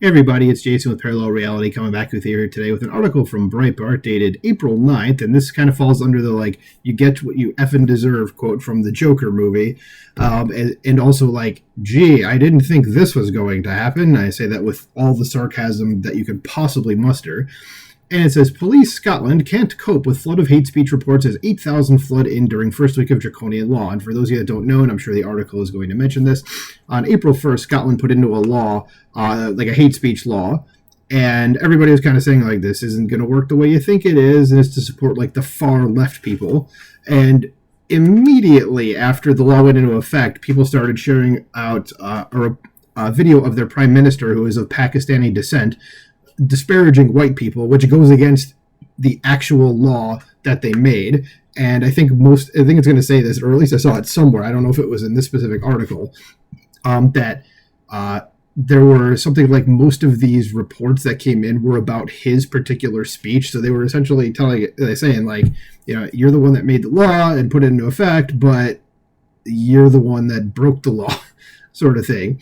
Hey everybody, it's Jason with Parallel Reality coming back with you here today with an article from Breitbart dated April 9th, and this kind of falls under the, you get what you effing deserve quote from the Joker movie, and also, gee, I didn't think this was going to happen. I say that with all the sarcasm that you could possibly muster. And it says, Police Scotland can't cope with flood of hate speech reports as 8,000 flood in during first week of draconian law. And for those of you that don't know, and I'm sure the article is going to mention this, on April 1st, Scotland put into a law, a hate speech law, and everybody was kind of saying, this isn't going to work the way you think it is, and it's to support, the far left people. And immediately after the law went into effect, people started sharing out a video of their prime minister, who is of Pakistani descent, disparaging white people, which goes against the actual law that they made. And I think it's going to say this, or at least I saw it somewhere, I don't know if it was in this specific article, that there were something like most of these reports that came in were about his particular speech. So they were essentially saying, you're the one that made the law and put it into effect, but you're the one that broke the law, sort of thing.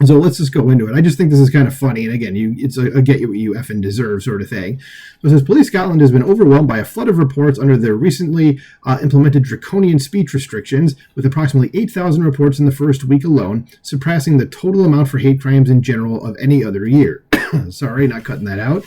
So let's just go into it. I just think this is kind of funny. And again, it's a get you what you effing deserve sort of thing. So it says, Police Scotland has been overwhelmed by a flood of reports under their recently implemented draconian speech restrictions, with approximately 8,000 reports in the first week alone, surpassing the total amount for hate crimes in general of any other year. Sorry, not cutting that out.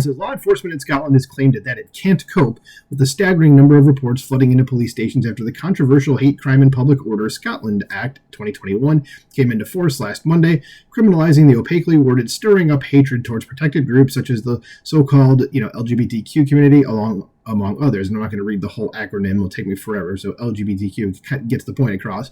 So law enforcement in Scotland has claimed that it can't cope with the staggering number of reports flooding into police stations after the controversial Hate Crime and Public Order Scotland Act 2021 came into force last Monday, criminalizing the opaquely worded stirring up hatred towards protected groups such as the so-called LGBTQ community, among others. And I'm not going to read the whole acronym, it'll take me forever, so LGBTQ gets the point across.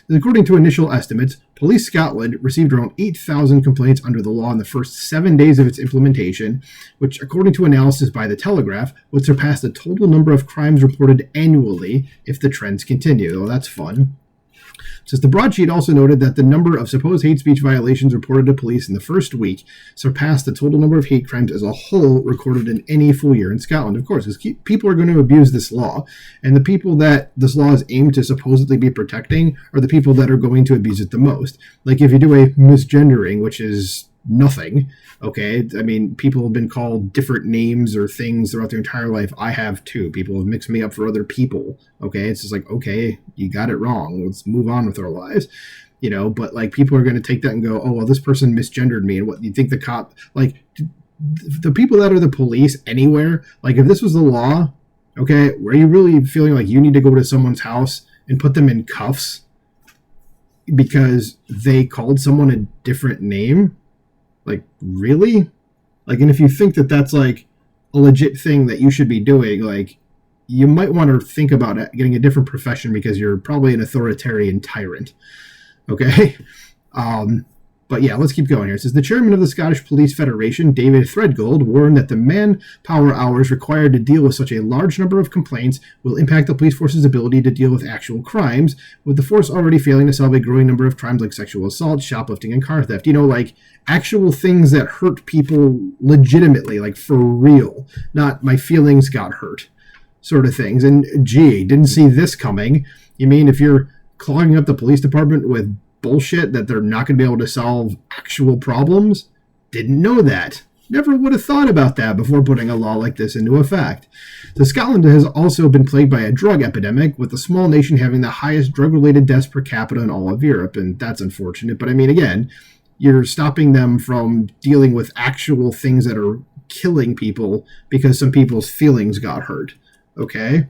According to initial estimates, Police Scotland received around 8,000 complaints under the law in the first 7 days of its implementation, which, according to analysis by The Telegraph, would surpass the total number of crimes reported annually if the trends continue. Well, that's fun. Says the broadsheet also noted that the number of supposed hate speech violations reported to police in the first week surpassed the total number of hate crimes as a whole recorded in any full year in Scotland. Of course, because people are going to abuse this law, and the people that this law is aimed to supposedly be protecting are the people that are going to abuse it the most. Like if you do a misgendering, which is nothing, okay? I mean, people have been called different names or things throughout their entire life. I have too. People have mixed me up for other people, okay? It's just okay, you got it wrong. Let's move on with our lives, but people are going to take that and go, oh, well, this person misgendered me. And what you think the cop, the people that are the police anywhere, if this was the law, okay, were you really feeling like you need to go to someone's house and put them in cuffs because they called someone a different name? Really? And if you think that that's a legit thing that you should be doing, you might want to think about getting a different profession because you're probably an authoritarian tyrant. Okay? But yeah, let's keep going here. It says the chairman of the Scottish Police Federation, David Threadgold, warned that the manpower hours required to deal with such a large number of complaints will impact the police force's ability to deal with actual crimes, with the force already failing to solve a growing number of crimes like sexual assault, shoplifting, and car theft. Actual things that hurt people legitimately, for real, not my feelings got hurt sort of things. And gee, didn't see this coming. You mean if you're clogging up the police department with bullshit that they're not going to be able to solve actual problems? Didn't know that. Never would have thought about that before putting a law like this into effect. So Scotland has also been plagued by a drug epidemic, with the small nation having the highest drug-related deaths per capita in all of Europe, and that's unfortunate. But I mean, again, you're stopping them from dealing with actual things that are killing people because some people's feelings got hurt. Okay?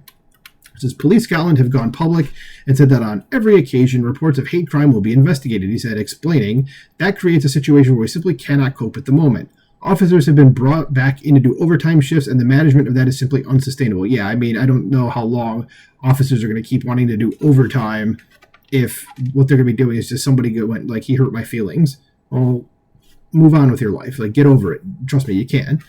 It says Police Scotland have gone public and said that on every occasion reports of hate crime will be investigated, he said, explaining that creates a situation where we simply cannot cope at the moment. Officers have been brought back in to do overtime shifts, and the management of that is simply unsustainable. Yeah, I mean, I don't know how long officers are going to keep wanting to do overtime if what they're going to be doing is just somebody went, he hurt my feelings. Well, move on with your life. Get over it. Trust me, you can.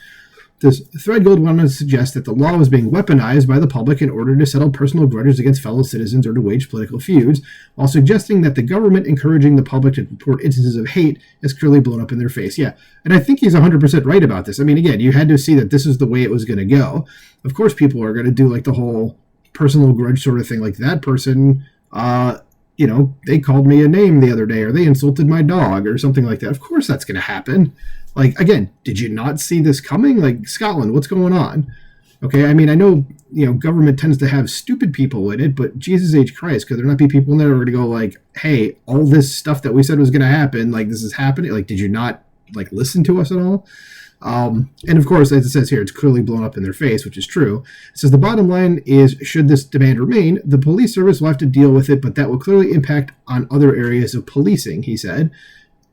This Threadgold went on to suggest that the law was being weaponized by the public in order to settle personal grudges against fellow citizens or to wage political feuds, while suggesting that the government encouraging the public to report instances of hate has clearly blown up in their face. Yeah, and I think he's 100% right about this. I mean, again, you had to see that this is the way it was going to go. Of course, people are going to do the whole personal grudge sort of thing. That person they called me a name the other day, or they insulted my dog, or something like that. Of course that's going to happen. Like, again, did you not see this coming? Like, Scotland, what's going on? Okay, I mean, I know, government tends to have stupid people in it, but Jesus H. Christ, could there not be people in there who are going to go like, hey, all this stuff that we said was going to happen, like, this is happening? Like, did you not, like, listen to us at all? And of course, as it says here, it's clearly blown up in their face, which is true. It says the bottom line is, should this demand remain, the police service will have to deal with it, but that will clearly impact on other areas of policing, he said.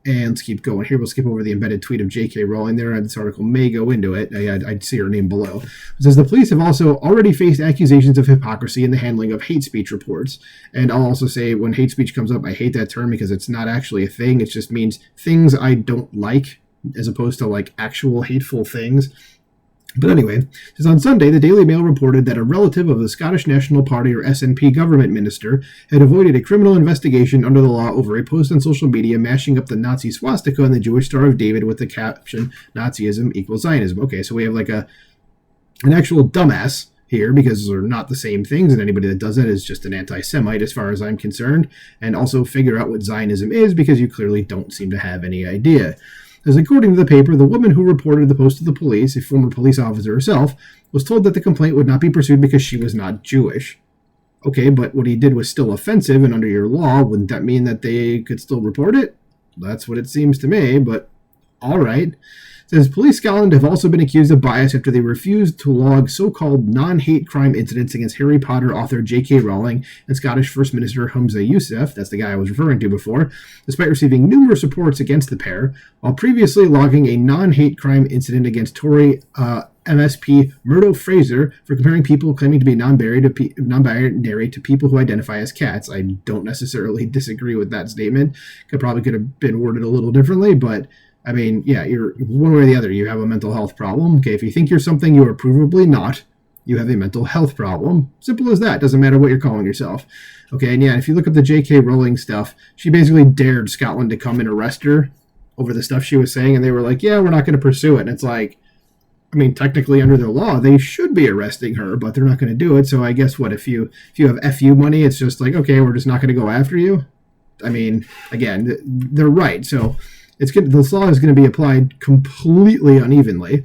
And let's keep going here. We'll skip over the embedded tweet of J.K. Rowling there. This article may go into it. I'd see her name below. It says the police have also already faced accusations of hypocrisy in the handling of hate speech reports. And I'll also say when hate speech comes up, I hate that term because it's not actually a thing. It just means things I don't like as opposed to like actual hateful things. But anyway, says on Sunday, the Daily Mail reported that a relative of the Scottish National Party or SNP government minister had avoided a criminal investigation under the law over a post on social media mashing up the Nazi swastika and the Jewish Star of David with the caption, Nazism equals Zionism. Okay, so we have like an actual dumbass here, because they're not the same things, and anybody that does it is just an anti-Semite as far as I'm concerned. And also figure out what Zionism is, because you clearly don't seem to have any idea. As according to the paper, the woman who reported the post to the police, a former police officer herself, was told that the complaint would not be pursued because she was not Jewish. Okay, but what he did was still offensive, and under your law, wouldn't that mean that they could still report it? That's what it seems to me, but all right. It says Police Scotland have also been accused of bias after they refused to log so-called non-hate crime incidents against Harry Potter author J.K. Rowling and Scottish First Minister Humza Yousaf, that's the guy I was referring to before, despite receiving numerous reports against the pair, while previously logging a non-hate crime incident against Tory MSP Murdo Fraser for comparing people claiming to be non-binary to people who identify as cats. I don't necessarily disagree with that statement. Could have been worded a little differently, but I mean, yeah, you're one way or the other. You have a mental health problem. Okay, if you think you're something you are provably not, you have a mental health problem. Simple as that. Doesn't matter what you're calling yourself. Okay, and yeah, if you look up the J.K. Rowling stuff, she basically dared Scotland to come and arrest her over the stuff she was saying, and they were like, yeah, we're not going to pursue it. And it's like, I mean, technically under their law, they should be arresting her, but they're not going to do it. So I guess what, if you have FU money, it's just like, okay, we're just not going to go after you? I mean, again, they're right. So this law is going to be applied completely unevenly.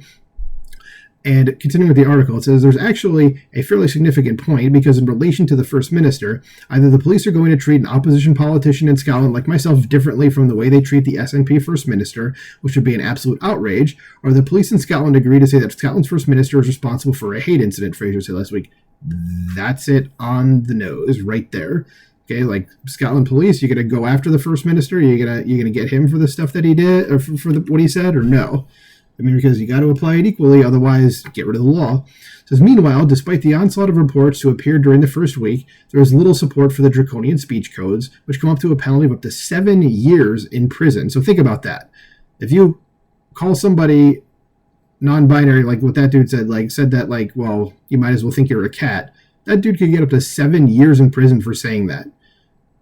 And continuing with the article, it says there's actually a fairly significant point because in relation to the First Minister, either the police are going to treat an opposition politician in Scotland like myself differently from the way they treat the SNP First Minister, which would be an absolute outrage, or the police in Scotland agree to say that Scotland's First Minister is responsible for a hate incident, Fraser said last week. That's it on the nose right there. Okay, like Scotland police, you're gonna go after the First Minister? You're gonna get him for the stuff that he did, or for what he said, or no? I mean, because you got to apply it equally, otherwise get rid of the law. It says, meanwhile, despite the onslaught of reports to appear during the first week, there is little support for the draconian speech codes, which come up to a penalty of up to 7 years in prison. So think about that. If you call somebody non-binary, like what that dude said that, like, well, you might as well think you're a cat, that dude could get up to 7 years in prison for saying that.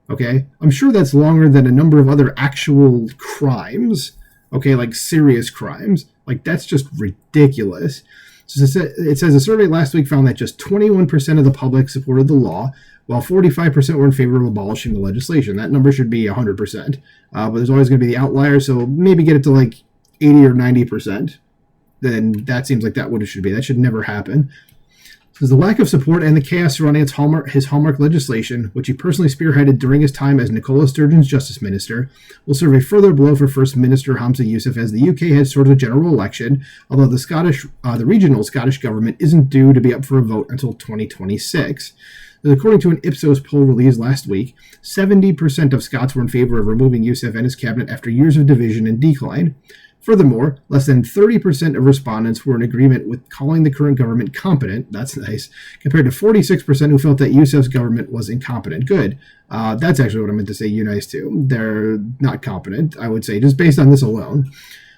Okay? I'm sure that's longer than a number of other actual crimes. Okay, like serious crimes. Like, that's just ridiculous. So it says a survey last week found that just 21% of the public supported the law, while 45% were in favor of abolishing the legislation. That number should be 100%. But there's always going to be the outlier, so maybe get it to like 80 or 90%. Then that seems like that what it should be. That should never happen. Says the lack of support and the chaos surrounding his hallmark legislation, which he personally spearheaded during his time as Nicola Sturgeon's Justice Minister, will serve a further blow for First Minister Humza Yousaf as the UK heads towards a general election, although the regional Scottish government isn't due to be up for a vote until 2026. According to an Ipsos poll released last week, 70% of Scots were in favor of removing Yousaf and his cabinet after years of division and decline. Furthermore, less than 30% of respondents were in agreement with calling the current government competent. That's nice. Compared to 46% who felt that Yousaf's government was incompetent. Good. That's actually what I meant to say you nice to. They're not competent, I would say, just based on this alone.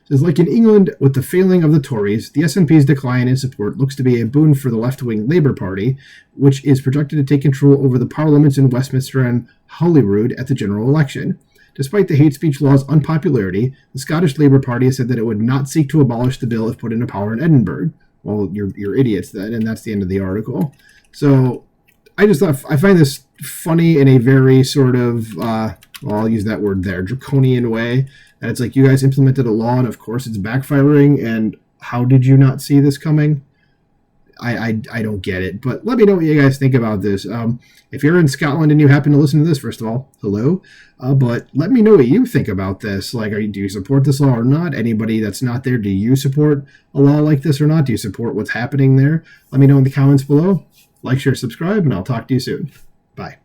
It says, like in England, with the failing of the Tories, the SNP's decline in support looks to be a boon for the left-wing Labour Party, which is projected to take control over the parliaments in Westminster and Holyrood at the general election. Despite the hate speech law's unpopularity, the Scottish Labour Party has said that it would not seek to abolish the bill if put into power in Edinburgh. Well, you're idiots then, and that's the end of the article. So I find this funny in a very sort of, well, I'll use that word there, draconian way. And it's like, you guys implemented a law, and of course it's backfiring, and how did you not see this coming? I don't get it. But let me know what you guys think about this. If you're in Scotland and you happen to listen to this, first of all, hello. But let me know what you think about this. Like, do you support this law or not? Anybody that's not there, do you support a law like this or not? Do you support what's happening there? Let me know in the comments below. Like, share, subscribe, and I'll talk to you soon. Bye.